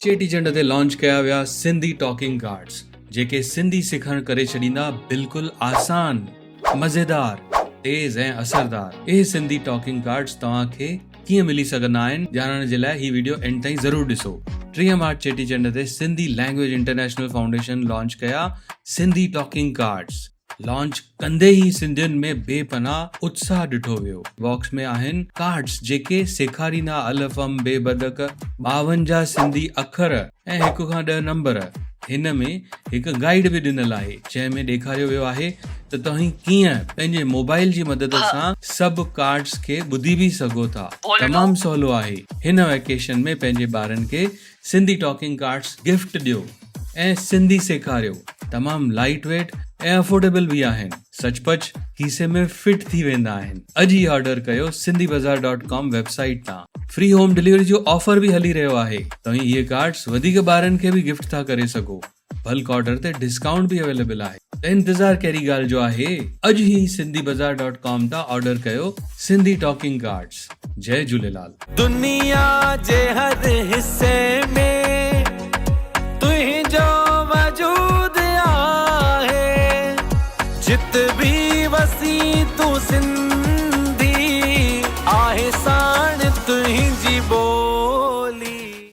चेटीचंड ते लॉन्च कया विया सिंधी टॉकिंग कार्ड्स जेके सिंधी सिखण करे छॾींदा बिल्कुल आसान, मज़ेदार, तेज ऐं असरदार। इहे सिंधी टॉकिंग कार्ड्स तव्हांखे कीअं मिली सघंदा आहिनि ॼाणण जे लाइ ही वीडियो एंड ताईं ज़रूर ॾिसो। 3 मार्च चेटीचंड ते Sindhi language international foundation launch कया सिंधी टॉकिंग कार्ड्स। लॉन्च कंदे ही सिंधियुनि में बेपनाह उत्साह ॾिठो वियो। बॉक्स में आहिनि कार्ड्स जेके सेखारींदा अलफ़म बेबदक 52 सिंधी अखर ऐं 1 खां 10 नंबर। हिन में हिकु गाइड बि ॾिनल आहे जंहिंमें ॾेखारियो वियो आहे त तव्हां कीअं पंहिंजे मोबाइल जी मदद सां सभु कार्ड्स खे ॿुधी बि सघो था। तमामु सवलो आहे। हिन वेकेशन में पंहिंजे ॿारनि खे सिंधी टॉकिंग कार्ड्स गिफ्ट ॾियो ऐं सिंधी सेखारियो। तमामु लाइट वेट ऐं अफोर्डेबल बि आहिनि। सचपच खीसे में फिट थी वेंदा आहिनि। अॼु ई ऑर्डर कयो sindhibazaar.com वेबसाइट तां। फ्री होम डिलीवरी जो ऑफर भी हली रहियो आहे। तव्हां इहे कार्ड्स वधीक ॿारनि खे बि गिफ्ट था करे सघो। बल्क ऑर्डर ते डिस्काउंट भी अवेलेबल आहे। त इंतज़ार कहिड़ी ॻाल्हि जो आहे। अॼु ई sindhibazaar.com तां ऑर्डर कयो सिंधी टॉकिंग कार्ड्स। जय झूलेलाल। दुनिया जे हर हिस्से में तुंहिंजो वजूद आहे। जित भी वसी तू सिंधी आहे।